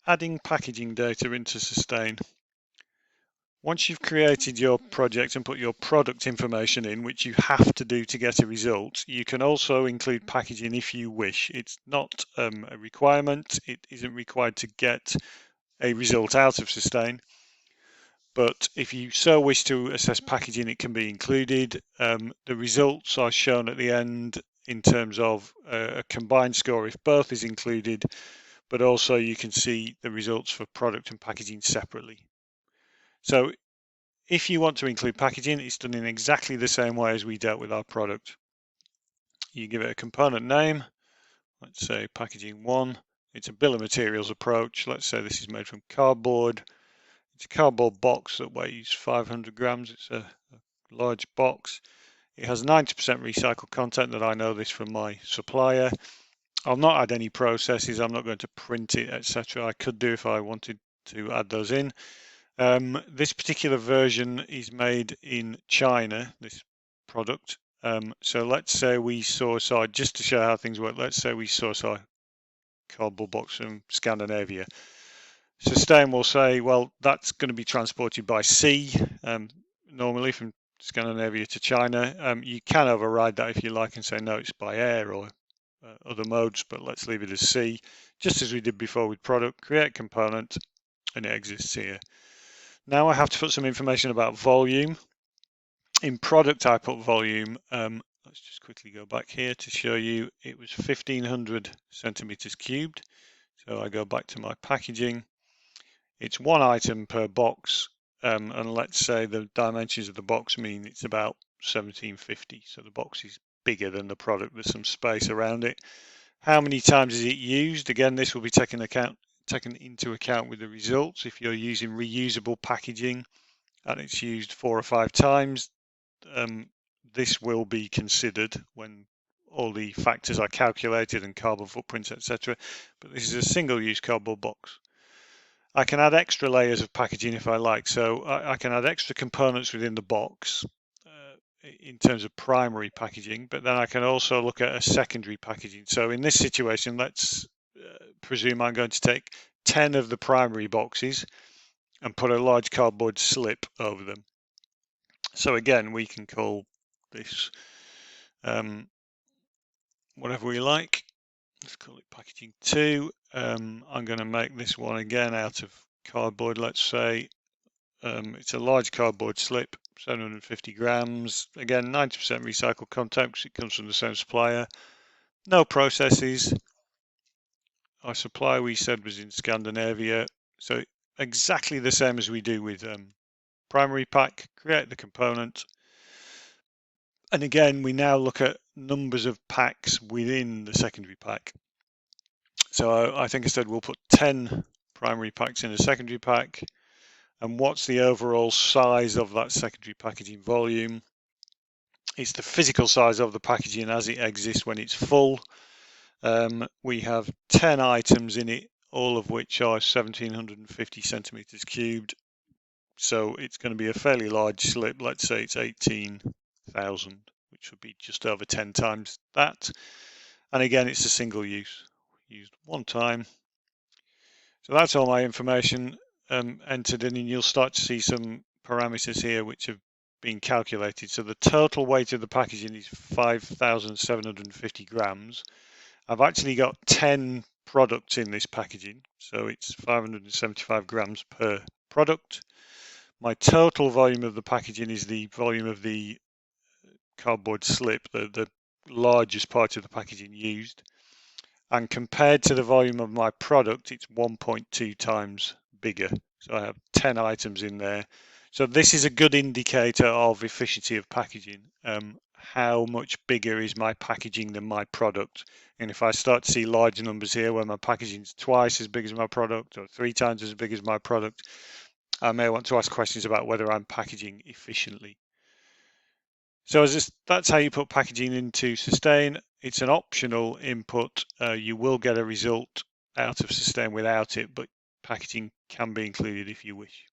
Adding packaging data into Sustain. Once you've created your project and put your product information in, which you have to do to get a result, you can also include packaging if you wish. It's not a requirement. It isn't required to get a result out of Sustain. But if you so wish to assess packaging, it can be included. The results are shown at the end in terms of a combined score if both is included, but also you can see the results for product and packaging separately. So if you want to include packaging, it's done in exactly the same way as we dealt with our product. You give it a component name, let's say packaging 1. It's a bill of materials approach. Let's say this is made from cardboard. It's a cardboard box that weighs 500 grams. It's a large box. It has 90% recycled content that I know this from my supplier. I'll not add any processes. I'm not going to print it, etc. I could do if I wanted to add those in. This particular version is made in China, this product. So let's say we source our, just to show how things work, let's say we source our cardboard box from Scandinavia. Sustain will say, well, that's going to be transported by sea, normally from Scandinavia to China. You can override that if you like and say, no, it's by air or other modes, but let's leave it as sea, just as we did before with product, create component, and it exists here. Now I have to put some information about volume. In product, I put volume. Let's just quickly go back here to show you it was 1500 centimeters cubed. So I go back to my packaging. It's one item per box, and let's say the dimensions of the box mean it's about 1750. So the box is bigger than the product. There's some space around it. How many times is it used? Again, this will be taken into account with the results. If you're using reusable packaging and it's used 4 or 5 times, this will be considered when all the factors are calculated and carbon footprints, etc. But this is a single-use cardboard box. I can add extra layers of packaging if I like. So I can add extra components within the box in terms of primary packaging, but then I can also look at a secondary packaging. So in this situation, let's presume I'm going to take 10 of the primary boxes and put a large cardboard slip over them. So again, we can call this whatever we like. Let's call it packaging 2. I'm going to make this one again out of cardboard. Let's say it's a large cardboard slip, 750 grams. Again, 90% recycled content because it comes from the same supplier. No processes. Our supplier we said was in Scandinavia. So exactly the same as we do with primary pack. Create the component. And again, we now look at numbers of packs within the secondary pack. So I think I said we'll put 10 primary packs in a secondary pack. And what's the overall size of that secondary packaging volume? It's the physical size of the packaging as it exists when it's full. We have 10 items in it, all of which are 1750 centimeters cubed. So it's going to be a fairly large slip. Let's say it's 18,000, which would be just over 10 times that. And again, it's a single use, used one time. So that's all my information entered in, and you'll start to see some parameters here which have been calculated. So the total weight of the packaging is 5,750 grams. I've actually got 10 products in this packaging, so it's 575 grams per product. My total volume of the packaging is the volume of the cardboard slip, the largest part of the packaging used. And compared to the volume of my product, it's 1.2 times bigger. So I have 10 items in there. So this is a good indicator of efficiency of packaging. How much bigger is my packaging than my product? And if I start to see large numbers here where my packaging is twice as big as my product or 3 times as big as my product, I may want to ask questions about whether I'm packaging efficiently. So that's how you put packaging into Sustain. It's an optional input. You will get a result out of Sustain without it, but packaging can be included if you wish.